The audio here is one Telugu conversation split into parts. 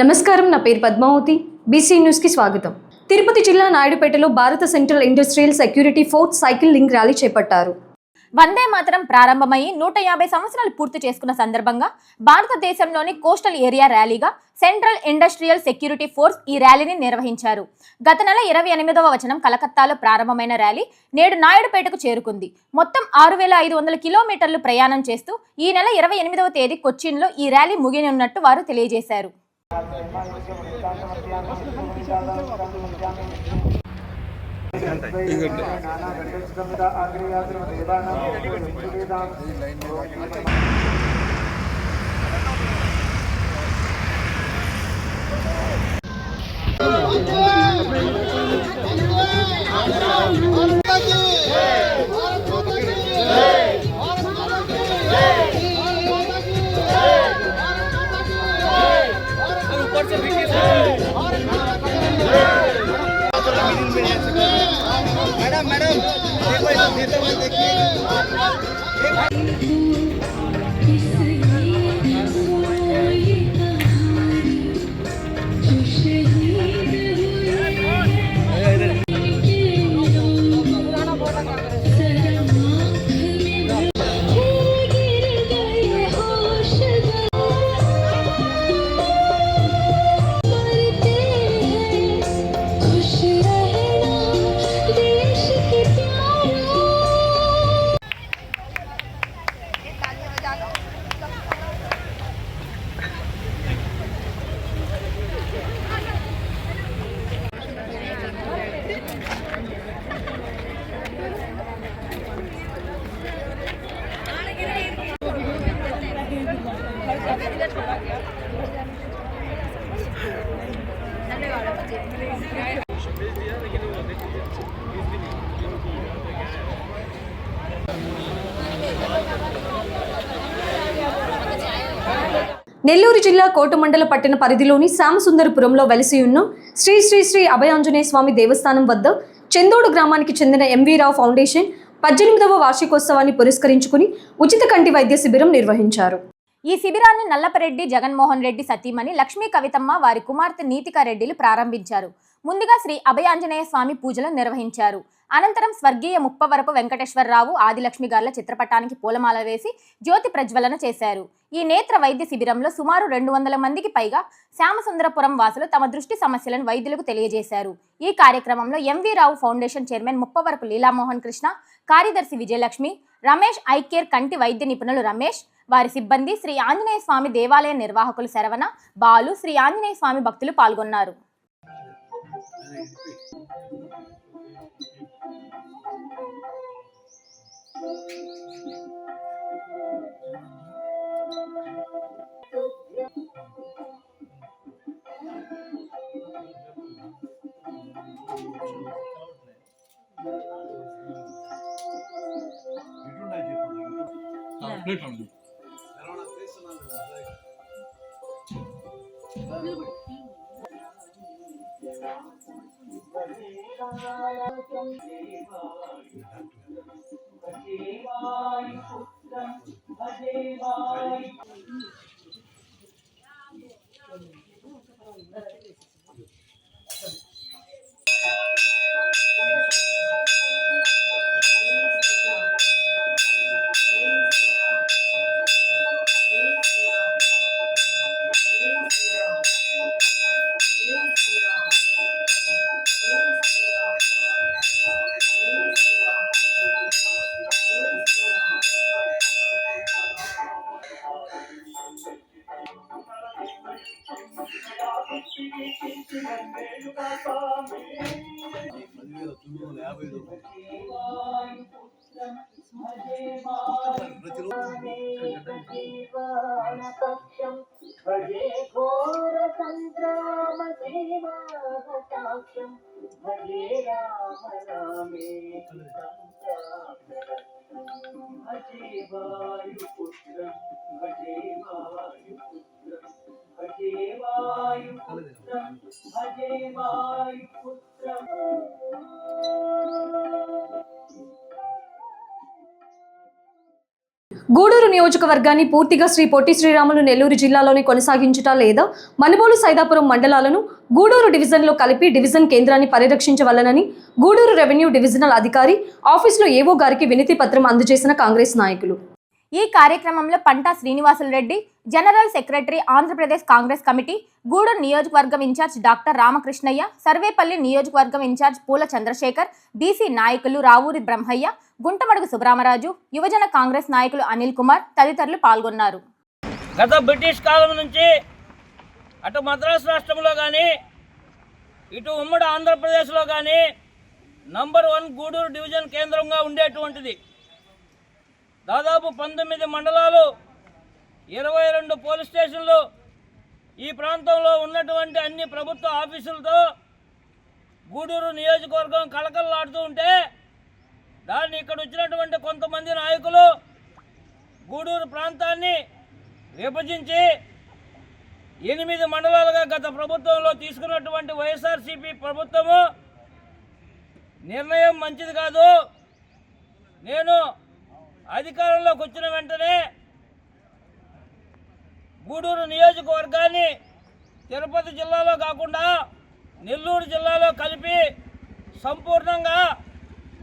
నమస్కారం, నా పేరు పద్మావతి. బీసీ న్యూస్ కి స్వాగతం. తిరుపతి జిల్లా నాయుడుపేటలో భారత central industrial security fourth cycle link rally చేపట్టారు. వందే మాతరం ప్రారంభమై 150 సంవత్సరాలు పూర్తి చేసుకున్న సందర్భంగా భారతదేశంలోని కోస్టల్ ఏరియా ర్యాలీగా సెంట్రల్ ఇండస్ట్రియల్ సెక్యూరిటీ ఫోర్స్ ఈ ర్యాలీని నిర్వహించారు. గత నెల 28వ వచనం కలకత్తాలో ప్రారంభమైన ర్యాలీ నేడు నాయుడుపేటకు చేరుకుంది. మొత్తం 6500 కిలోమీటర్లు ప్రయాణం చేస్తూ ఈ నెల 28వ తేదీ కొచ్చిన్లో ఈ ర్యాలీ ముగియనున్నట్టు వారు తెలియజేశారు. నెల్లూరు జిల్లా కోటమండల పట్టణ పరిధిలోని శ్యామసుందరపురంలో వెలసి ఉన్న శ్రీ శ్రీ శ్రీ అభయాంజనేయ స్వామి దేవస్థానం వద్ద చందోడు గ్రామానికి చెందిన ఎంవి రావు ఫౌండేషన్ 18వ వార్షికోత్సవాన్ని పురస్కరించుకుని ఉచిత కంటి వైద్య శిబిరం నిర్వహించారు. ఈ శిబిరాన్ని నల్లపరెడ్డి జగన్మోహన్ రెడ్డి సతీమణి లక్ష్మీ కవితమ్మ వారి కుమార్తె నీతికా రెడ్డిలు ప్రారంభించారు. ముందుగా శ్రీ అభయాంజనేయ స్వామి పూజలు నిర్వహించారు. అనంతరం స్వర్గీయ ముప్పవరపు వెంకటేశ్వరరావు ఆదిలక్ష్మి గార్ల చిత్రపటానికి పూలమాల వేసి జ్యోతి ప్రజ్వలన చేశారు. ఈ నేత్ర వైద్య శిబిరంలో సుమారు 200 మందికి పైగా శ్యామసుందరపురం వాసులు తమ దృష్టి సమస్యలను వైద్యులకు తెలియజేశారు. ఈ కార్యక్రమంలో ఎంవి రావు ఫౌండేషన్ చైర్మన్ ముప్పవరపు లీలామోహన్ కృష్ణ, కార్యదర్శి విజయలక్ష్మి, రమేష్, ఐకేర్ కంటి వైద్య నిపుణులు రమేష్, వారి సిబ్బంది, శ్రీ ఆంజనేయ స్వామి దేవాలయ నిర్వాహకులు శరవణ, బాలు, శ్రీ ఆంజనేయ స్వామి భక్తులు పాల్గొన్నారు. भजे घोर संग्राम सेवाहताक्षं भजे राम नामे भजे वायुपुत्रं भजे वायुपुत्रं भजे वायुपुत्रं भजे वायुपुत्रम् గూడూరు నియోజకవర్గాన్ని పూర్తిగా శ్రీ పొట్టి శ్రీరాములు నెల్లూరు జిల్లాలోనే కొనసాగించుట లేదా మనుబోలు సైదాపురం మండలాలను గూడూరు డివిజన్లో కలిపి డివిజన్ కేంద్రాన్ని పరిరక్షించవలనని గూడూరు రెవెన్యూ డివిజనల్ అధికారి ఆఫీసులో ఏవో గారికి వినతి పత్రం అందజేసిన కాంగ్రెస్ నాయకులు. ఈ కార్యక్రమంలో Panta Srinivasulu Reddy, general secretary Andhra Pradesh Congress committee, Gudur నియోజకవర్గం ఇన్ఛార్జ్ డాక్టర్ రామకృష్ణయ్య, సర్వేపల్లి నియోజకవర్గం ఇన్ఛార్జ్ పూల చంద్రశేఖర్, బీసీ నాయకులు రావూరి బ్రహ్మయ్య, గుంటమడుగు సుబ్రహ్మరాజు, యువజన కాంగ్రెస్ నాయకులు అనిల్ కుమార్ తదితరులు పాల్గొన్నారు. గత బ్రిటిష్ కాలం నుంచి అటు మద్రాసు రాష్ట్రంలో కానీ ఇటు ఉమ్మడి ఆంధ్రప్రదేశ్లో కానీ నంబర్ 1 గూడూరు డివిజన్ కేంద్రంగా ఉండేటువంటిది. దాదాపు 19 మండలాలు, 22 పోలీస్ స్టేషన్లు, ఈ ప్రాంతంలో ఉన్నటువంటి అన్ని ప్రభుత్వ ఆఫీసులతో గూడూరు నియోజకవర్గం కళకళలాడుతూ ఉంటే దాన్ని ఇక్కడ వచ్చినటువంటి కొంతమంది నాయకులు గూడూరు ప్రాంతాన్ని విభజించి 8 మండలాలుగా గత ప్రభుత్వంలో తీసుకున్నటువంటి వైఎస్ఆర్సీపీ ప్రభుత్వము నిర్ణయం మంచిది కాదు. నేను అధికారంలోకి వచ్చిన వెంటనే గూడూరు నియోజకవర్గాన్ని తిరుపతి జిల్లాలో కాకుండా నెల్లూరు జిల్లాలో కలిపి సంపూర్ణంగా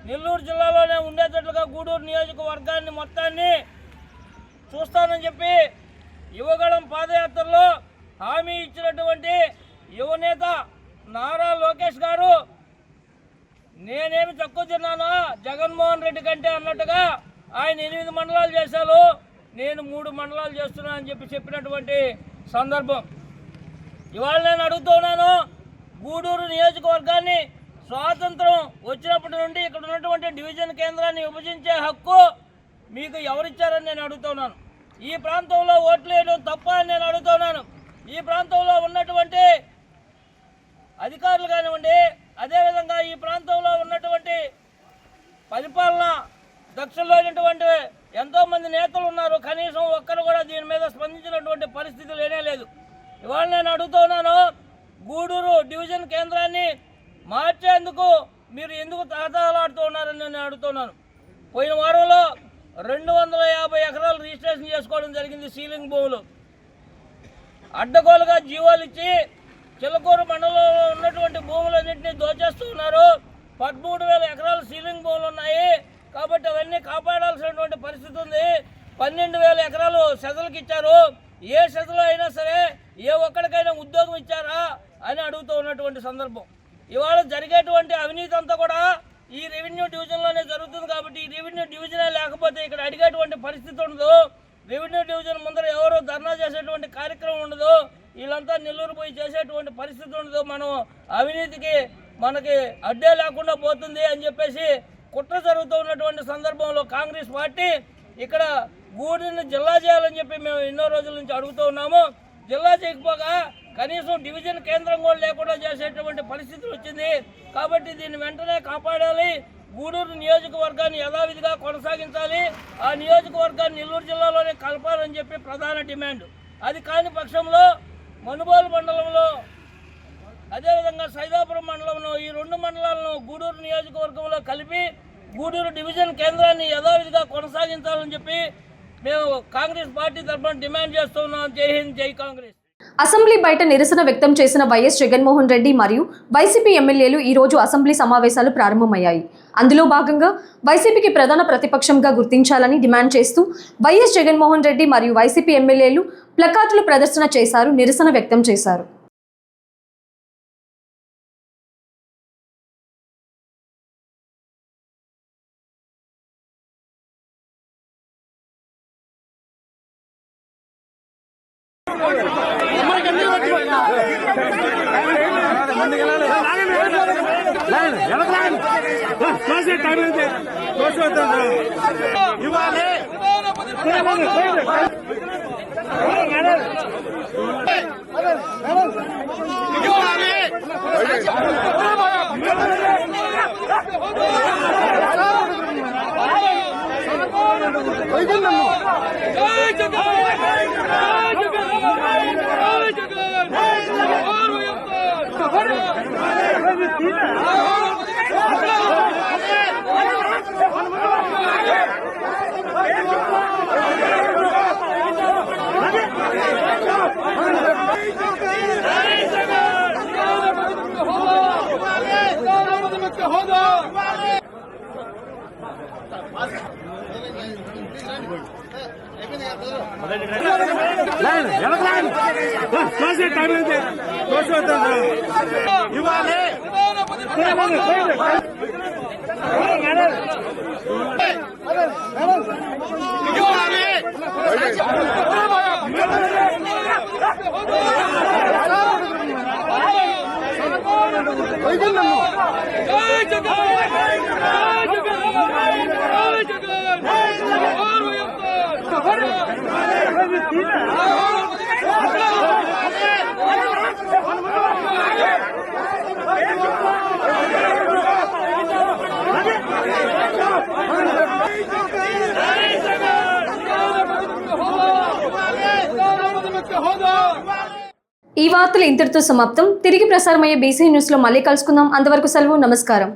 నెల్లూరు జిల్లాలోనే ఉండేటట్లుగా గూడూరు నియోజకవర్గాన్ని మొత్తాన్ని చూస్తానని చెప్పి యువగళం పాదయాత్రలో హామీ ఇచ్చినటువంటి యువనేత నారా లోకేష్ గారు నేనేమి తక్కువ తిన్నానో జగన్మోహన్ రెడ్డి కంటే అన్నట్టుగా ఆయన 8 మండలాలు చేశారు, నేను 3 మండలాలు చేస్తున్నా అని చెప్పినటువంటి సందర్భం. ఇవాళ నేను అడుగుతున్నాను, గూడూరు నియోజకవర్గాన్ని స్వాతంత్రం వచ్చినప్పటి నుండి ఇక్కడ ఉన్నటువంటి డివిజన్ కేంద్రాన్ని విభజించే హక్కు మీకు ఎవరిచ్చారని నేను అడుగుతున్నాను. ఈ ప్రాంతంలో ఓట్లు వేయడం తప్ప అని నేను అడుగుతున్నాను. ఈ ప్రాంతంలో ఉన్నటువంటి అధికారులు కానివ్వండి, అదేవిధంగా ఈ ప్రాంతంలో ఉన్నటువంటి పరిపాలన దక్షుల్లో అయినటువంటి ఎంతోమంది నేతలు ఉన్నారు, కనీసం ఒక్కరు కూడా దీని మీద స్పందించినటువంటి పరిస్థితి లేనే లేదు. ఇవాళ నేను అడుగుతున్నాను, గూడూరు డివిజన్ కేంద్రాన్ని మార్చేందుకు మీరు ఎందుకు తాతాలాడుతూ ఉన్నారని నేను అడుగుతున్నాను. పోయిన వారంలో 250 ఎకరాలు రిజిస్ట్రేషన్ చేసుకోవడం జరిగింది. సీలింగ్ భూములు అడ్డగోలుగా జీవోలు ఇచ్చి చిలకూరు మండలంలో ఉన్నటువంటి భూములన్నింటినీ దోచేస్తూ ఉన్నారు. 13,000 ఎకరాలు సీలింగ్ భూములు ఉన్నాయి కాబట్టి అవన్నీ కాపాడాల్సినటువంటి పరిస్థితి ఉంది. 12,000 ఎకరాలు సెదలకు ఇచ్చారు. ఏ సెదలో అయినా సరే ఏ ఒక్కడికైనా ఉద్యోగం ఇచ్చారా అని అడుగుతూ ఉన్నటువంటి సందర్భం. ఇవాళ జరిగేటువంటి అవినీతి అంతా కూడా ఈ రెవెన్యూ డివిజన్లోనే జరుగుతుంది కాబట్టి ఈ రెవెన్యూ డివిజనే లేకపోతే ఇక్కడ అడిగేటువంటి పరిస్థితి ఉండదు. రెవెన్యూ డివిజన్ ముందర ఎవరు ధర్నా చేసేటువంటి కార్యక్రమం ఉండదు. వీళ్ళంతా నెల్లూరు పోయి చేసేటువంటి పరిస్థితి ఉండదు. మనం అవినీతికి మనకి అడ్డే లేకుండా పోతుంది అని చెప్పేసి కుట్ర జరుగుతూ ఉన్నటువంటి సందర్భంలో కాంగ్రెస్ పార్టీ ఇక్కడ గూడూరుని జిల్లా చేయాలని చెప్పి మేము ఎన్నో రోజుల నుంచి అడుగుతూ ఉన్నాము. జిల్లా చేయకపోగా కనీసం డివిజన్ కేంద్రం కూడా లేకుండా చేసేటువంటి పరిస్థితులు వచ్చింది. కాబట్టి దీన్ని వెంటనే కాపాడాలి. గూడూరు నియోజకవర్గాన్ని యథావిధిగా కొనసాగించాలి. ఆ నియోజకవర్గాన్ని నెల్లూరు జిల్లాలోనే కలపాలని చెప్పి ప్రధాన డిమాండ్. అది కాని పక్షంలో మనుబోలు మండలంలో అదేవిధంగా సైదాపురం మండలంలో ఈ 2 మండలాలను గూడూరు నియోజకవర్గంలో కలిపి గూడూరు డివిజన్ కేంద్రాన్ని యథావిధిగా కొనసాగించాలని చెప్పి మేము కాంగ్రెస్ పార్టీ తరఫున డిమాండ్ చేస్తున్నాం. జై హింద్, జై కాంగ్రెస్. అసెంబ్లీ బయట నిరసన వ్యక్తం చేసిన వైఎస్ జగన్మోహన్ రెడ్డి మరియు వైసీపీ ఎమ్మెల్యేలు ఈ రోజు అసెంబ్లీ సమావేశాలు ప్రారంభమయ్యాయి. అందులో భాగంగా వైసీపీకి ప్రధాన ప్రతిపక్షంగా గుర్తించాలని డిమాండ్ చేస్తూ వైఎస్ జగన్మోహన్ రెడ్డి మరియు వైసీపీ ఎమ్మెల్యేలు ప్లకార్డులు ప్రదర్శన చేశారు, నిరసన వ్యక్తం చేశారు. ఇవ్వాలి ఈ వార్తలు ఇంతటితో సమాప్తం. తిరిగి ప్రసారమయ్యే బీసీ న్యూస్లో మళ్ళీ కలుసుకుందాం. అంతవరకు సెలవు. నమస్కారం.